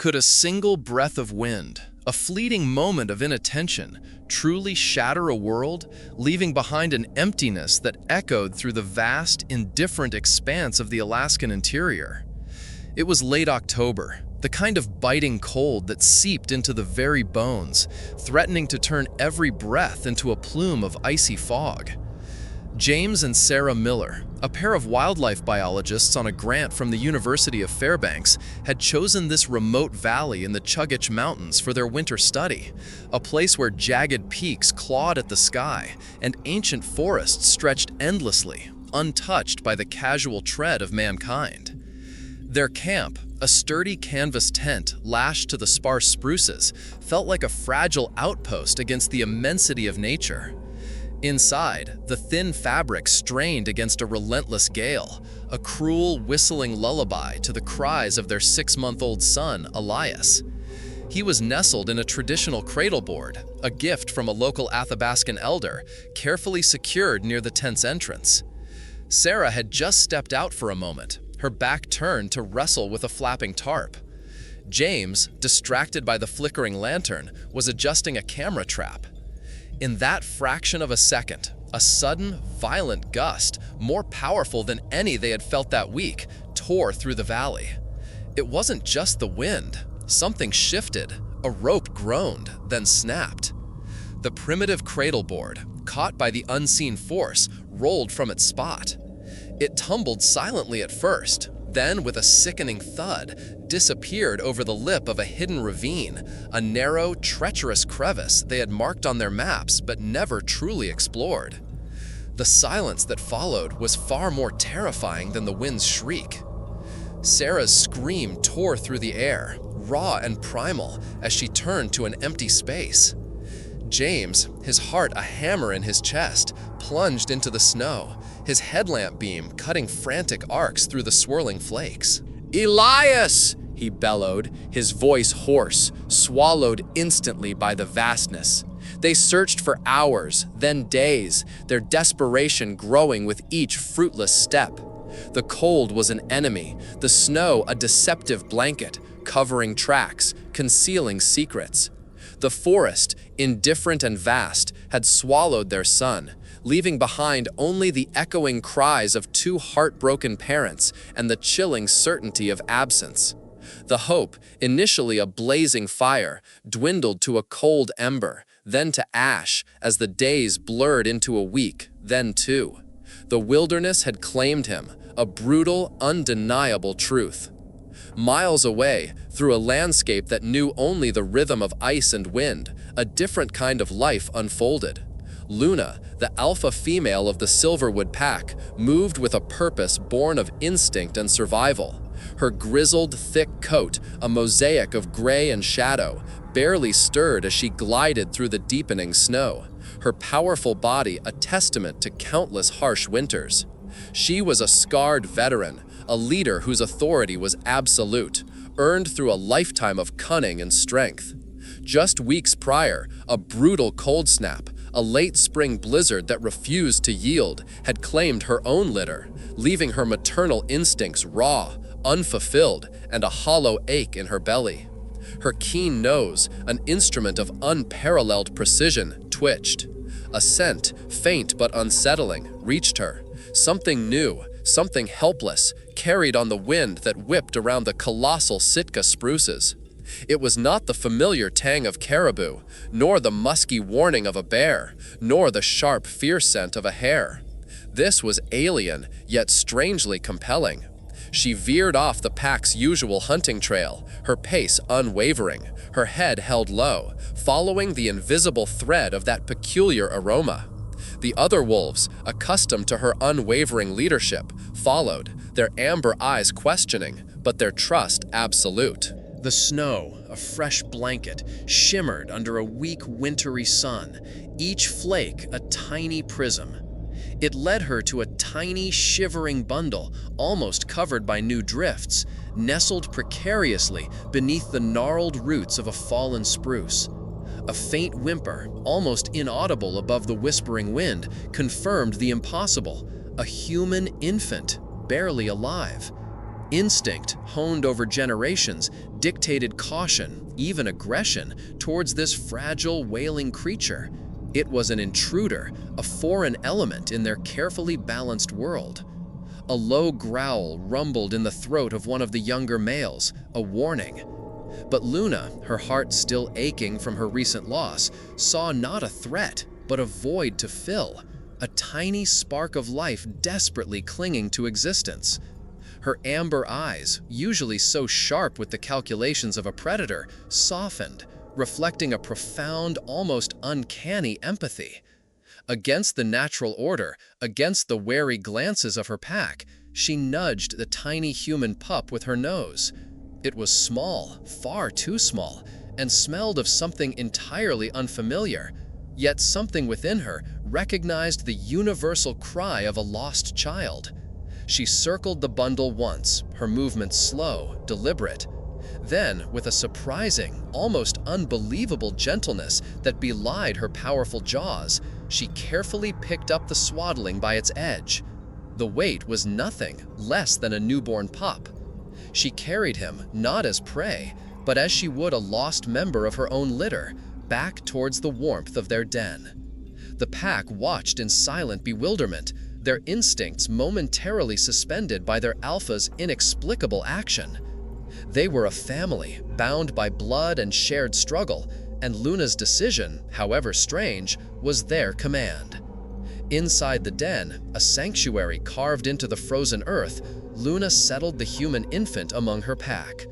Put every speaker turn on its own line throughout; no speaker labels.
Could a single breath of wind, a fleeting moment of inattention, truly shatter a world, leaving behind an emptiness that echoed through the vast, indifferent expanse of the Alaskan interior? It was late October, the kind of biting cold that seeped into the very bones, threatening to turn every breath into a plume of icy fog. James and Sarah Miller, a pair of wildlife biologists on a grant from the University of Fairbanks, had chosen this remote valley in the Chugach Mountains for their winter study, a place where jagged peaks clawed at the sky and ancient forests stretched endlessly, untouched by the casual tread of mankind. Their camp, a sturdy canvas tent lashed to the sparse spruces, felt like a fragile outpost against the immensity of nature. Inside, the thin fabric strained against a relentless gale, a cruel, whistling lullaby to the cries of their 6-month-old son, Elias. He was nestled in a traditional cradleboard, a gift from a local Athabascan elder, carefully secured near the tent's entrance. Sarah had just stepped out for a moment, her back turned to wrestle with a flapping tarp. James, distracted by the flickering lantern, was adjusting a camera trap. In that fraction of a second, a sudden, violent gust, more powerful than any they had felt that week, tore through the valley. It wasn't just the wind. Something shifted. A rope groaned, then snapped. The primitive cradleboard, caught by the unseen force, rolled from its spot. It tumbled silently at first, then, with a sickening thud, disappeared over the lip of a hidden ravine, a narrow, treacherous crevice they had marked on their maps but never truly explored. The silence that followed was far more terrifying than the wind's shriek. Sarah's scream tore through the air, raw and primal, as she turned to an empty space. James, his heart a hammer in his chest, plunged into the snow, his headlamp beam cutting frantic arcs through the swirling flakes. "Elias!" he bellowed, his voice hoarse, swallowed instantly by the vastness. They searched for hours, then days, their desperation growing with each fruitless step. The cold was an enemy, the snow a deceptive blanket, covering tracks, concealing secrets. The forest, indifferent and vast, had swallowed their son, leaving behind only the echoing cries of two heartbroken parents and the chilling certainty of absence. The hope, initially a blazing fire, dwindled to a cold ember, then to ash as the days blurred into a week, then two. The wilderness had claimed him, a brutal, undeniable truth. Miles away, through a landscape that knew only the rhythm of ice and wind, a different kind of life unfolded. Luna, the alpha female of the Silverwood pack, moved with a purpose born of instinct and survival. Her grizzled, thick coat, a mosaic of gray and shadow, barely stirred as she glided through the deepening snow, her powerful body a testament to countless harsh winters. She was a scarred veteran, a leader whose authority was absolute, earned through a lifetime of cunning and strength. Just weeks prior, a brutal cold snap, a late spring blizzard that refused to yield, had claimed her own litter, leaving her maternal instincts raw, unfulfilled, and a hollow ache in her belly. Her keen nose, an instrument of unparalleled precision, twitched. A scent, faint but unsettling, reached her. Something new, something helpless, carried on the wind that whipped around the colossal Sitka spruces. It was not the familiar tang of caribou, nor the musky warning of a bear, nor the sharp fear scent of a hare. This was alien, yet strangely compelling. She veered off the pack's usual hunting trail, her pace unwavering, her head held low, following the invisible thread of that peculiar aroma. The other wolves, accustomed to her unwavering leadership, followed, their amber eyes questioning, but their trust absolute. The snow, a fresh blanket, shimmered under a weak wintry sun, each flake a tiny prism. It led her to a tiny, shivering bundle, almost covered by new drifts, nestled precariously beneath the gnarled roots of a fallen spruce. A faint whimper, almost inaudible above the whispering wind, confirmed the impossible: a human infant, barely alive. Instinct, honed over generations, dictated caution, even aggression, towards this fragile, wailing creature. It was an intruder, a foreign element in their carefully balanced world. A low growl rumbled in the throat of one of the younger males, a warning. But Luna, her heart still aching from her recent loss, saw not a threat, but a void to fill, a tiny spark of life desperately clinging to existence. Her amber eyes, usually so sharp with the calculations of a predator, softened, reflecting a profound, almost uncanny empathy. Against the natural order, against the wary glances of her pack, she nudged the tiny human pup with her nose. It was small, far too small, and smelled of something entirely unfamiliar, yet something within her recognized the universal cry of a lost child. She circled the bundle once, her movements slow, deliberate. Then, with a surprising, almost unbelievable gentleness that belied her powerful jaws, she carefully picked up the swaddling by its edge. The weight was nothing less than a newborn pup. She carried him not as prey, but as she would a lost member of her own litter, back towards the warmth of their den. The pack watched in silent bewilderment, their instincts momentarily suspended by their alpha's inexplicable action. They were a family, bound by blood and shared struggle, and Luna's decision, however strange, was their command. Inside the den, a sanctuary carved into the frozen earth, Luna settled the human infant among her pack.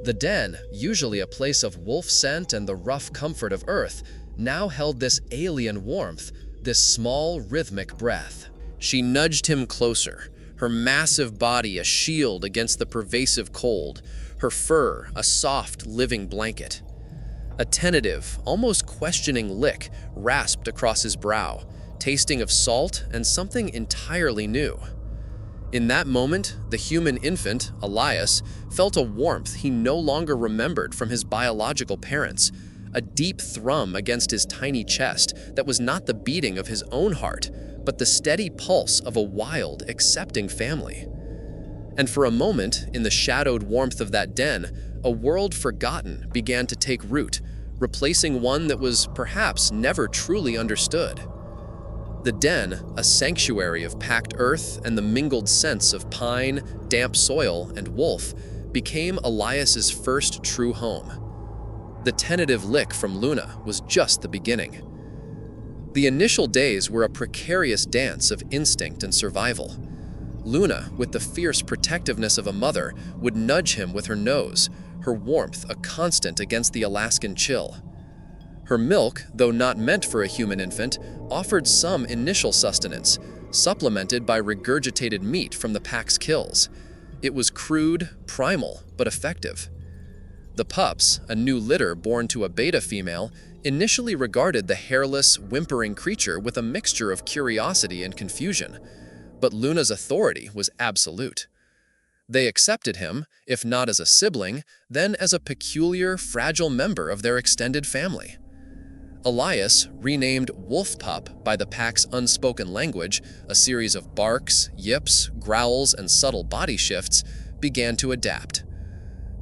The den, usually a place of wolf scent and the rough comfort of earth, now held this alien warmth, this small, rhythmic breath. She nudged him closer, her massive body a shield against the pervasive cold, her fur a soft, living blanket. A tentative, almost questioning lick rasped across his brow, tasting of salt and something entirely new. In that moment, the human infant, Elias, felt a warmth he no longer remembered from his biological parents, a deep thrum against his tiny chest that was not the beating of his own heart, but the steady pulse of a wild, accepting family. And for a moment, in the shadowed warmth of that den, a world forgotten began to take root, replacing one that was perhaps never truly understood. The den, a sanctuary of packed earth and the mingled scents of pine, damp soil, and wolf, became Elias's first true home. The tentative lick from Luna was just the beginning. The initial days were a precarious dance of instinct and survival. Luna, with the fierce protectiveness of a mother, would nudge him with her nose, her warmth a constant against the Alaskan chill. Her milk, though not meant for a human infant, offered some initial sustenance, supplemented by regurgitated meat from the pack's kills. It was crude, primal, but effective. The pups, a new litter born to a beta female, initially regarded the hairless, whimpering creature with a mixture of curiosity and confusion, but Luna's authority was absolute. They accepted him, if not as a sibling, then as a peculiar, fragile member of their extended family. Elias, renamed Wolf Pup by the pack's unspoken language, a series of barks, yips, growls, and subtle body shifts, began to adapt.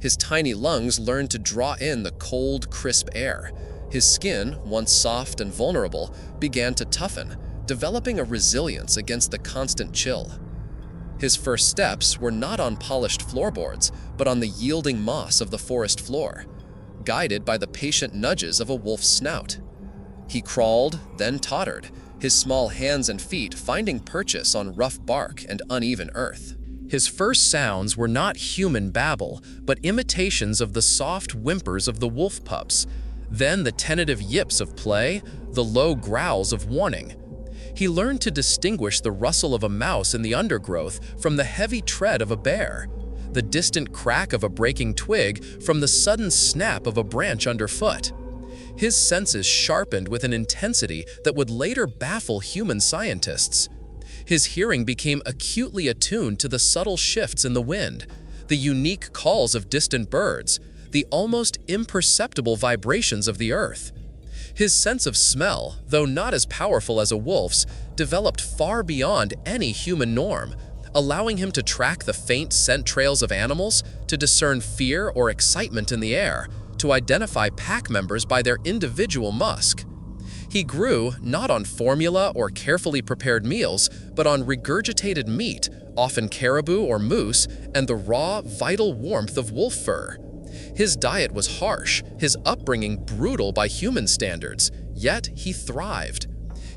His tiny lungs learned to draw in the cold, crisp air. His skin, once soft and vulnerable, began to toughen, developing a resilience against the constant chill. His first steps were not on polished floorboards, but on the yielding moss of the forest floor, guided by the patient nudges of a wolf's snout. He crawled, then tottered, his small hands and feet finding purchase on rough bark and uneven earth. His first sounds were not human babble, but imitations of the soft whimpers of the wolf pups, then the tentative yips of play, the low growls of warning. He learned to distinguish the rustle of a mouse in the undergrowth from the heavy tread of a bear, the distant crack of a breaking twig from the sudden snap of a branch underfoot. His senses sharpened with an intensity that would later baffle human scientists. His hearing became acutely attuned to the subtle shifts in the wind, the unique calls of distant birds, the almost imperceptible vibrations of the earth. His sense of smell, though not as powerful as a wolf's, developed far beyond any human norm,
allowing him to track the faint scent trails of animals, to discern fear or excitement in the air, to identify pack members by their individual musk. He grew not on formula or carefully prepared meals, but on regurgitated meat, often caribou or moose, and the raw, vital warmth of wolf fur. His diet was harsh, his upbringing brutal by human standards, yet he thrived.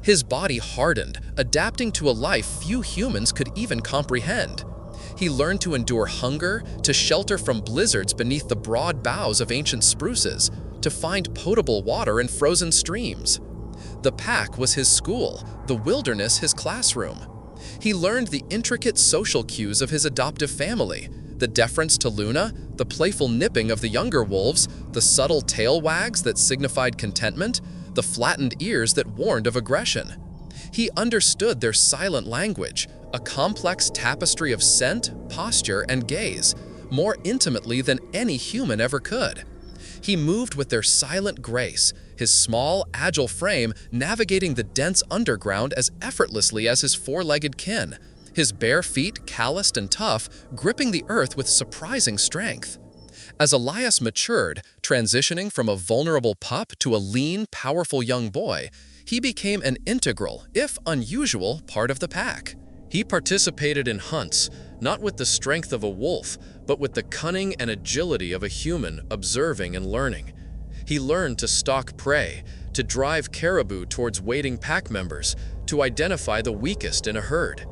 His body hardened, adapting to a life few humans could even comprehend. He learned to endure hunger, to shelter from blizzards beneath the broad boughs of ancient spruces, to find potable water in frozen streams. The pack was his school, the wilderness his classroom. He learned the intricate social cues of his adoptive family, the deference to Luna, the playful nipping of the younger wolves, the subtle tail wags that signified contentment, the flattened ears that warned of aggression. He understood their silent language, a complex tapestry of scent, posture, and gaze, more intimately than any human ever could. He moved with their silent grace, his small, agile frame navigating the dense underground as effortlessly as his four-legged kin, his bare feet, calloused and tough, gripping the earth with surprising strength. As Elias matured, transitioning from a vulnerable pup to a lean, powerful young boy, he became an integral, if unusual, part of the pack. He participated in hunts, not with the strength of a wolf, but with the cunning and agility of a human observing and learning. He learned to stalk prey, to drive caribou towards waiting pack members, to identify the weakest in a herd.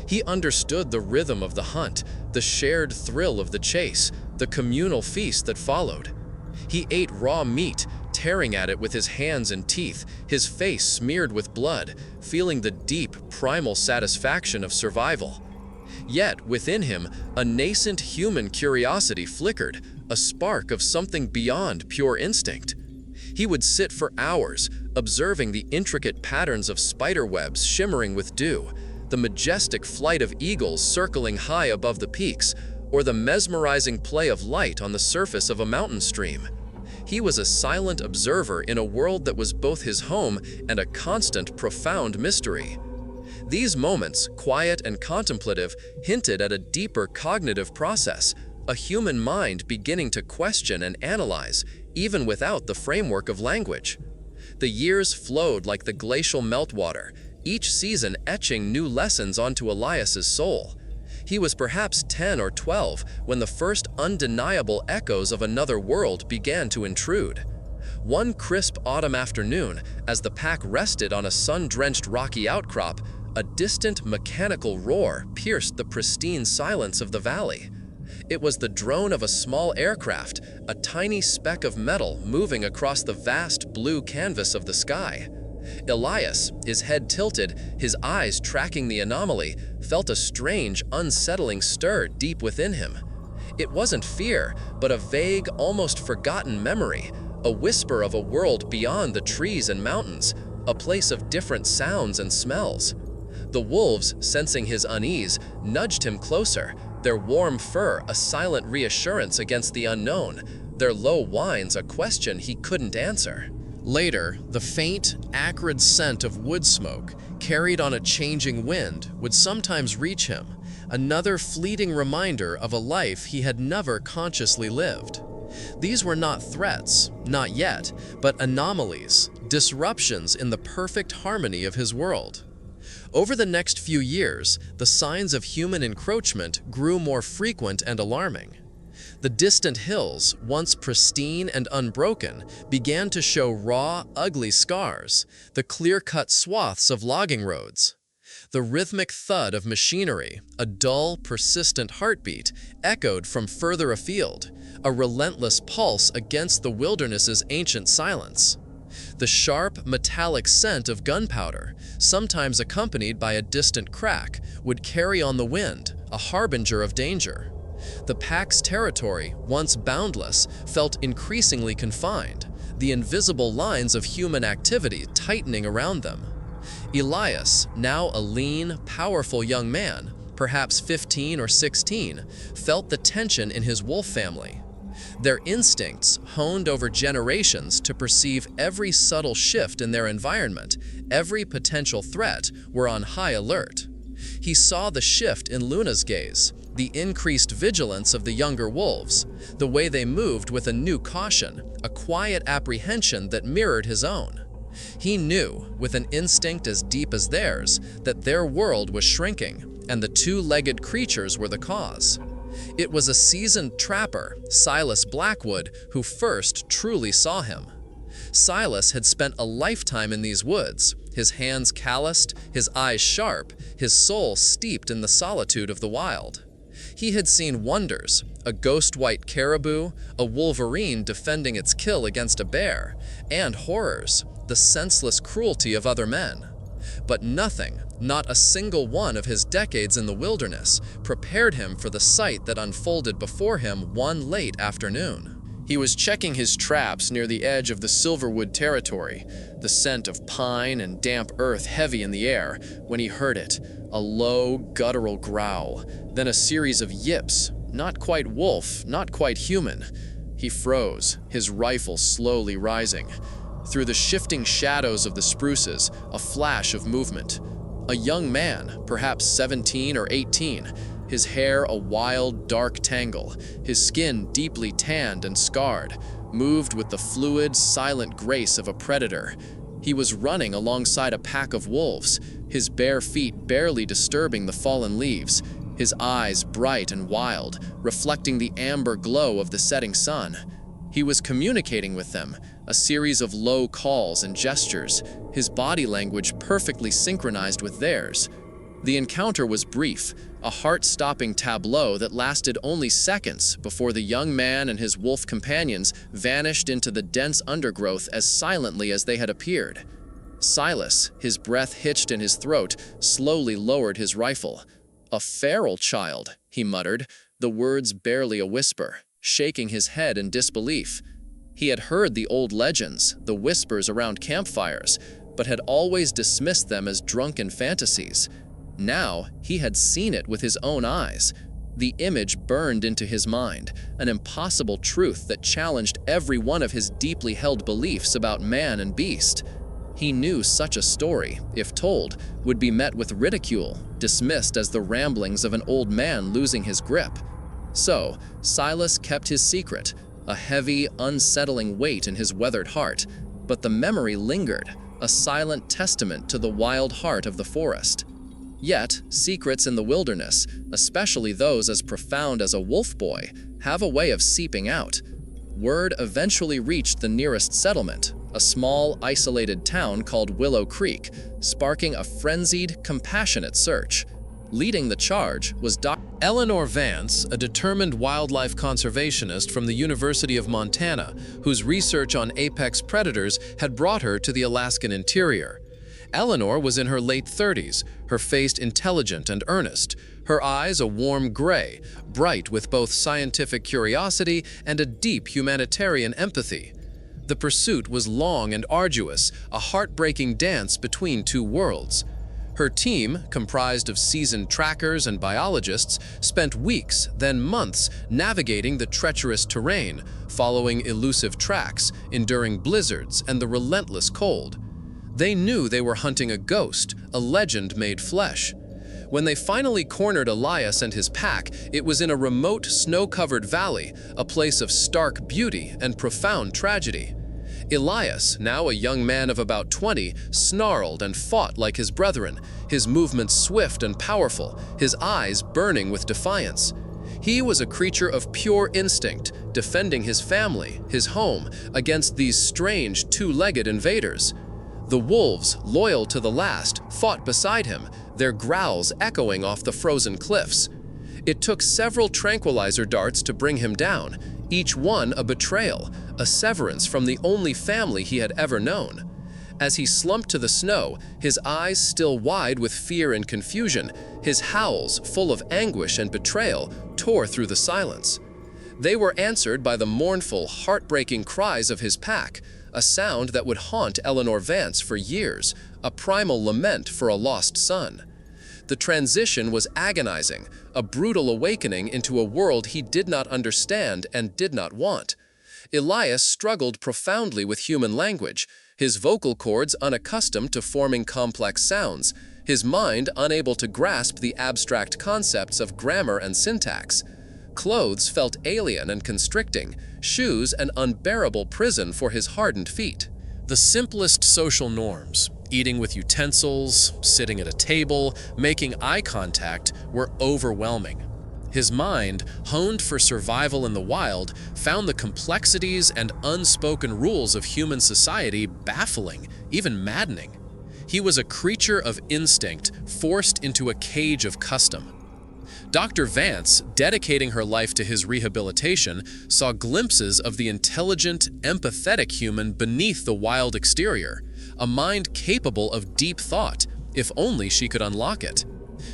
He understood the rhythm of the hunt, the shared thrill of the chase, the communal feast that followed. He ate raw meat, tearing at it with his hands and teeth, his face smeared with blood, feeling the deep, primal satisfaction of survival. Yet, within him, a nascent human curiosity flickered, a spark of something beyond pure instinct. He would sit for hours, observing the intricate patterns of spider webs shimmering with dew, the majestic flight of eagles circling high above the peaks, or the mesmerizing play of light on the surface of a mountain stream. He was a silent observer in a world that was both his home and a constant, profound mystery. These moments, quiet and contemplative, hinted at a deeper cognitive process, a human mind beginning to question and analyze, even without the framework of language. The years flowed like the glacial meltwater, each season etching new lessons onto Elias's soul. He was perhaps 10 or 12 when the first undeniable echoes of another world began to intrude. One crisp autumn afternoon, as the pack rested on a sun-drenched rocky outcrop, a distant mechanical roar pierced the pristine silence of the valley. It was the drone of a small aircraft, a tiny speck of metal moving across the vast blue canvas of the sky. Elias, his head tilted, his eyes tracking the anomaly, felt a strange, unsettling stir deep within him. It wasn't fear, but a vague, almost forgotten memory, a whisper of a world beyond the trees and mountains, a place of different sounds and smells. The wolves, sensing his unease, nudged him closer, their warm fur a silent reassurance against the unknown, their low whines a question he couldn't answer. Later, the faint, acrid scent of wood smoke, carried on a changing wind, would sometimes reach him, another fleeting reminder of a life he had never consciously lived. These were not threats, not yet, but anomalies, disruptions in the perfect harmony of his world. Over the next few years, the signs of human encroachment grew more frequent and alarming. The distant hills, once pristine and unbroken, began to show raw, ugly scars, the clear-cut swaths of logging roads. The rhythmic thud of machinery, a dull, persistent heartbeat, echoed from further afield, a relentless pulse against the wilderness's ancient silence. The sharp, metallic scent of gunpowder, sometimes accompanied by a distant crack, would carry on the wind, a harbinger of danger. The pack's territory, once boundless, felt increasingly confined, the invisible lines of human activity tightening around them. Elias, now a lean, powerful young man, perhaps 15 or 16, felt the tension in his wolf family. Their instincts, honed over generations to perceive every subtle shift in their environment, every potential threat, were on high alert. He saw the shift in Luna's gaze, the increased vigilance of the younger wolves, the way they moved with a new caution, a quiet apprehension that mirrored his own. He knew, with an instinct as deep as theirs, that their world was shrinking, and the two-legged creatures were the cause. It was a seasoned trapper, Silas Blackwood, who first truly saw him. Silas had spent a lifetime in these woods, his hands calloused, his eyes sharp, his soul steeped in the solitude of the wild. He had seen wonders, a ghost-white caribou, a wolverine defending its kill against a bear, and horrors, the senseless cruelty of other men. But nothing, not a single one of his decades in the wilderness, prepared him for the sight that unfolded before him one late afternoon. He was checking his traps near the edge of the Silverwood territory, the scent of pine and damp earth heavy in the air, when he heard it, a low, guttural growl, then a series of yips, not quite wolf, not quite human. He froze, his rifle slowly rising. Through the shifting shadows of the spruces, a flash of movement. A young man, perhaps 17 or 18, his hair a wild, dark tangle, his skin deeply tanned and scarred, moved with the fluid, silent grace of a predator. He was running alongside a pack of wolves, his bare feet barely disturbing the fallen leaves, his eyes bright and wild, reflecting the amber glow of the setting sun. He was communicating with them, a series of low calls and gestures, his body language perfectly synchronized with theirs. The encounter was brief, a heart-stopping tableau that lasted only seconds before the young man and his wolf companions vanished into the dense undergrowth as silently as they had appeared. Silas, his breath hitched in his throat, slowly lowered his rifle. "A feral child," he muttered, the words barely a whisper, shaking his head in disbelief. He had heard the old legends, the whispers around campfires, but had always dismissed them as drunken fantasies. Now, he had seen it with his own eyes. The image burned into his mind, an impossible truth that challenged every one of his deeply held beliefs about man and beast. He knew such a story, if told, would be met with ridicule, dismissed as the ramblings of an old man losing his grip. So, Silas kept his secret, a heavy, unsettling weight in his weathered heart, but the memory lingered, a silent testament to the wild heart of the forest. Yet, secrets in the wilderness, especially those as profound as a wolf boy, have a way of seeping out. Word eventually reached the nearest settlement, a small, isolated town called Willow Creek, sparking a frenzied, compassionate search. Leading the charge was Dr. Eleanor Vance, a determined wildlife conservationist from the University of Montana, whose research on apex predators had brought her to the Alaskan interior. Eleanor was in her late 30s, her face intelligent and earnest, her eyes a warm gray, bright with both scientific curiosity and a deep humanitarian empathy. The pursuit was long and arduous, a heartbreaking dance between two worlds. Her team, comprised of seasoned trackers and biologists, spent weeks, then months, navigating the treacherous terrain, following elusive tracks, enduring blizzards and the relentless cold. They knew they were hunting a ghost, a legend made flesh. When they finally cornered Elias and his pack, it was in a remote, snow-covered valley, a place of stark beauty and profound tragedy. Elias, now a young man of about 20, snarled and fought like his brethren, his movements swift and powerful, his eyes burning with defiance. He was a creature of pure instinct, defending his family, his home, against these strange two-legged invaders. The wolves, loyal to the last, fought beside him, their growls echoing off the frozen cliffs. It took several tranquilizer darts to bring him down, each one a betrayal, a severance from the only family he had ever known. As he slumped to the snow, his eyes still wide with fear and confusion, his howls, full of anguish and betrayal, tore through the silence. They were answered by the mournful, heartbreaking cries of his pack, a sound that would haunt Eleanor Vance for years, a primal lament for a lost son. The transition was agonizing, a brutal awakening into a world he did not understand and did not want. Elias struggled profoundly with human language, his vocal cords unaccustomed to forming complex sounds, his mind unable to grasp the abstract concepts of grammar and syntax. Clothes felt alien and constricting, shoes an unbearable prison for his hardened feet. The simplest social norms, eating with utensils, sitting at a table, making eye contact, were overwhelming. His mind, honed for survival in the wild, found the complexities and unspoken rules of human society baffling, even maddening. He was a creature of instinct, forced into a cage of custom. Dr. Vance, dedicating her life to his rehabilitation, saw glimpses of the intelligent, empathetic human beneath the wild exterior, a mind capable of deep thought, if only she could unlock it.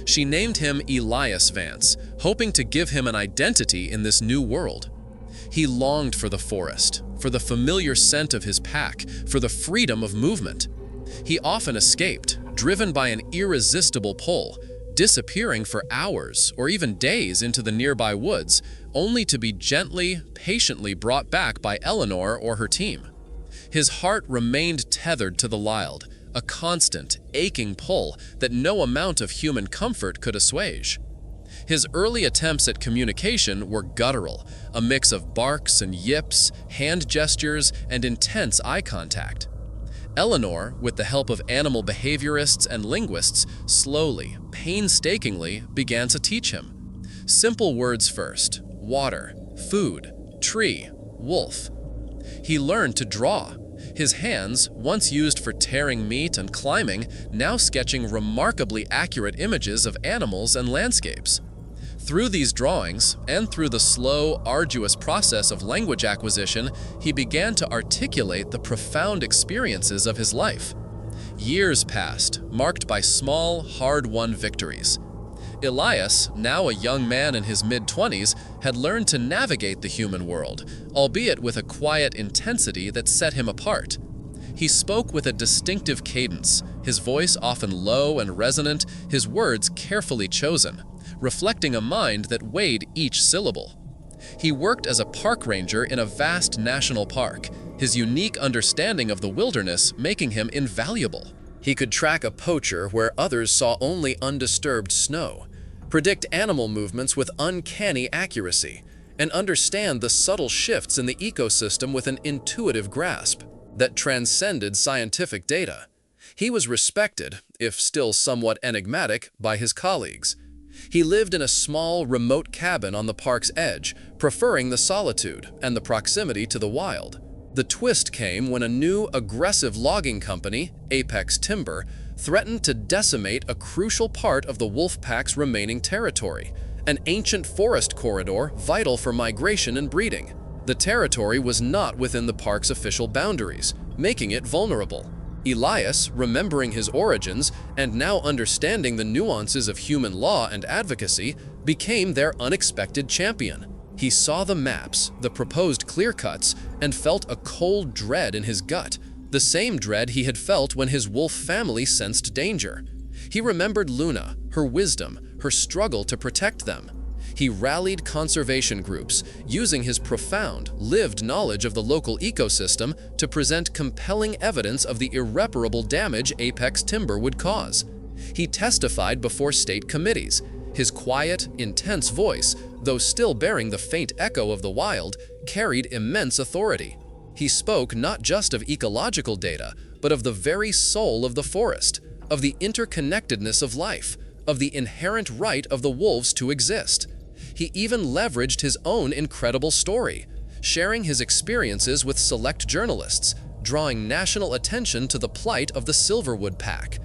She named him Elias Vance, hoping to give him an identity in this new world. He longed for the forest, for the familiar scent of his pack, for the freedom of movement. He often escaped, driven by an irresistible pull, disappearing for hours or even days into the nearby woods, only to be gently, patiently brought back by Eleanor or her team. His heart remained tethered to the wild, a constant, aching pull that no amount of human comfort could assuage. His early attempts at communication were guttural, a mix of barks and yips, hand gestures, and intense eye contact. Eleanor, with the help of animal behaviorists and linguists, slowly, painstakingly began to teach him. Simple words first: water, food, tree, wolf. He learned to draw, his hands, once used for tearing meat and climbing, now sketching remarkably accurate images of animals and landscapes. Through these drawings, and through the slow, arduous process of language acquisition, he began to articulate the profound experiences of his life. Years passed, marked by small, hard-won victories. Elias, now a young man in his mid-20s, had learned to navigate the human world, albeit with a quiet intensity that set him apart. He spoke with a distinctive cadence, his voice often low and resonant, his words carefully chosen, reflecting a mind that weighed each syllable. He worked as a park ranger in a vast national park, his unique understanding of the wilderness making him invaluable. He could track a poacher where others saw only undisturbed snow, predict animal movements with uncanny accuracy, and understand the subtle shifts in the ecosystem with an intuitive grasp that transcended scientific data. He was respected, if still somewhat enigmatic, by his colleagues. He lived in a small, remote cabin on the park's edge, preferring the solitude and the proximity to the wild. The twist came when a new, aggressive logging company, Apex Timber, threatened to decimate a crucial part of the wolf pack's remaining territory, an ancient forest corridor vital for migration and breeding. The territory was not within the park's official boundaries, making it vulnerable. Elias, remembering his origins and now understanding the nuances of human law and advocacy, became their unexpected champion. He saw the maps, the proposed clear-cuts, and felt a cold dread in his gut, the same dread he had felt when his wolf family sensed danger. He remembered Luna, her wisdom, her struggle to protect them. He rallied conservation groups, using his profound, lived knowledge of the local ecosystem to present compelling evidence of the irreparable damage Apex Timber would cause. He testified before state committees. His quiet, intense voice, though still bearing the faint echo of the wild, carried immense authority. He spoke not just of ecological data, but of the very soul of the forest, of the interconnectedness of life, of the inherent right of the wolves to exist. He even leveraged his own incredible story, sharing his experiences with select journalists, drawing national attention to the plight of the Silverwood Pack.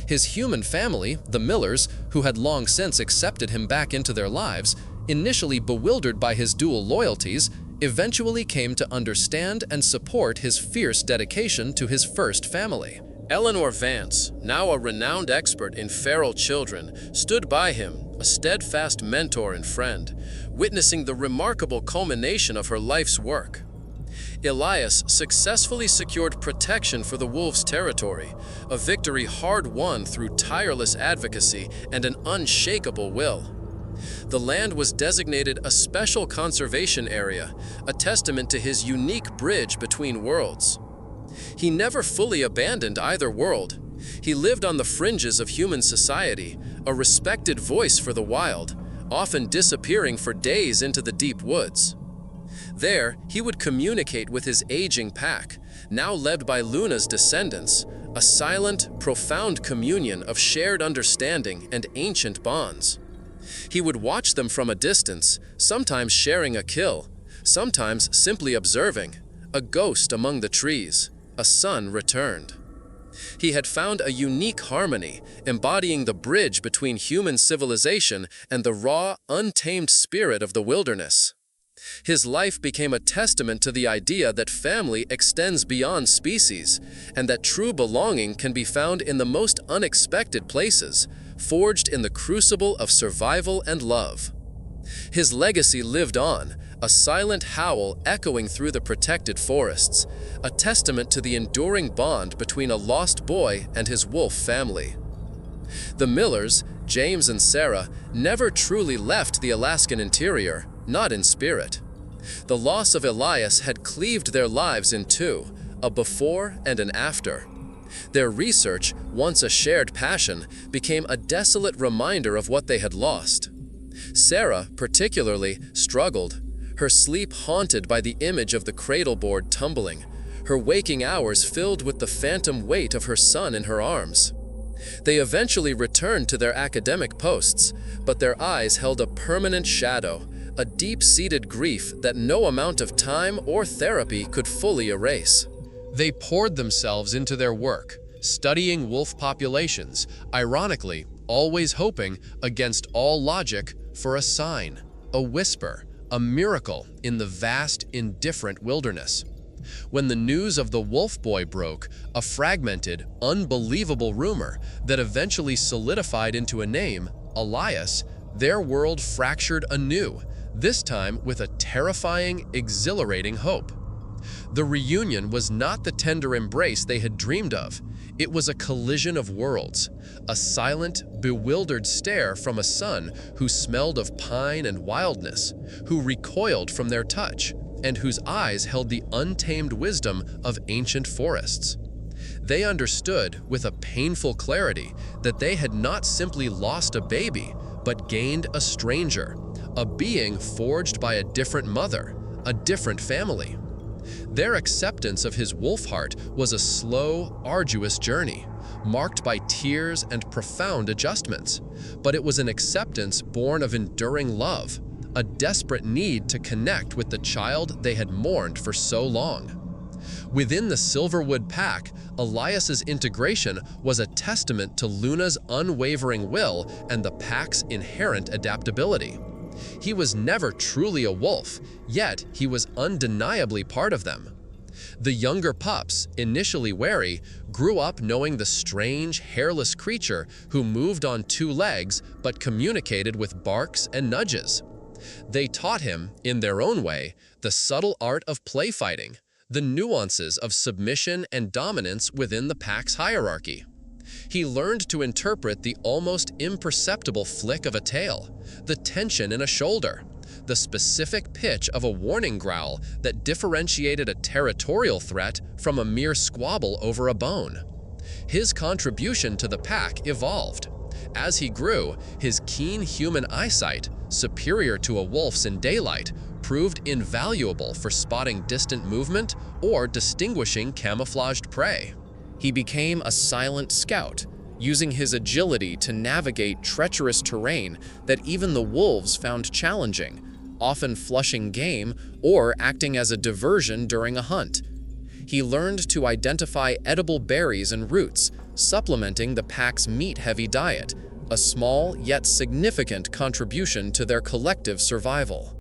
His human family, the Millers, who had long since accepted him back into their lives, initially bewildered by his dual loyalties, eventually came to understand and support his fierce dedication to his first family. Eleanor Vance, now a renowned expert in feral children, stood by him, a steadfast mentor and friend, witnessing the remarkable culmination of her life's work. Elias successfully secured protection for the wolves' territory, a victory hard-won through tireless advocacy and an unshakable will. The land was designated a special conservation area, a testament to his unique bridge between worlds. He never fully abandoned either world. He lived on the fringes of human society, a respected voice for the wild, often disappearing for days into the deep woods. There, he would communicate with his aging pack, now led by Luna's descendants, a silent, profound communion of shared understanding and ancient bonds. He would watch them from a distance, sometimes sharing a kill, sometimes simply observing, a ghost among the trees, a son returned. He had found a unique harmony, embodying the bridge between human civilization and the raw, untamed spirit of the wilderness. His life became a testament to the idea that family extends beyond species, and that true belonging can be found in the most unexpected places, forged in the crucible of survival and love. His legacy lived on, a silent howl echoing through the protected forests, a testament to the enduring bond between a lost boy and his wolf family. The Millers, James and Sarah, never truly left the Alaskan interior, not in spirit. The loss of Elias had cleaved their lives in two, a before and an after. Their research, once a shared passion, became a desolate reminder of what they had lost. Sarah, particularly, struggled, her sleep haunted by the image of the cradleboard tumbling, her waking hours filled with the phantom weight of her son in her arms. They eventually returned to their academic posts, but their eyes held a permanent shadow, a deep-seated grief that no amount of time or therapy could fully erase.
They poured themselves into their work, studying wolf populations, ironically, always hoping, against all logic, for a sign, a whisper, a miracle in the vast, indifferent wilderness. When the news of the wolf boy broke, a fragmented, unbelievable rumor that eventually solidified into a name, Elias, their world fractured anew, this time with a terrifying, exhilarating hope. The reunion was not the tender embrace they had dreamed of. It was a collision of worlds, a silent, bewildered stare from a son who smelled of pine and wildness, who recoiled from their touch, and whose eyes held the untamed wisdom of ancient forests. They understood, with a painful clarity, that they had not simply lost a baby, but gained a stranger, a being forged by a different mother, a different family. Their acceptance of his wolf heart was a slow, arduous journey, marked by tears and profound adjustments. But it was an acceptance born of enduring love, a desperate need to connect with the child they had mourned for so long. Within the Silverwood pack, Elias's integration was a testament to Luna's unwavering will and the pack's inherent adaptability. He was never truly a wolf, yet he was undeniably part of them. The younger pups, initially wary, grew up knowing the strange, hairless creature who moved on two legs but communicated with barks and nudges. They taught him, in their own way, the subtle art of play fighting, the nuances of submission and dominance within the pack's hierarchy. He learned to interpret the almost imperceptible flick of a tail, the tension in a shoulder, the specific pitch of a warning growl that differentiated a territorial threat from a mere squabble over a bone. His contribution to the pack evolved. As he grew, his keen human eyesight, superior to a wolf's in daylight, proved invaluable for spotting distant movement or distinguishing camouflaged prey. He became a silent scout, using his agility to navigate treacherous terrain that even the wolves found challenging, often flushing game or acting as a diversion during a hunt. He learned to identify edible berries and roots, supplementing the pack's meat-heavy diet, a small yet significant contribution to their collective survival.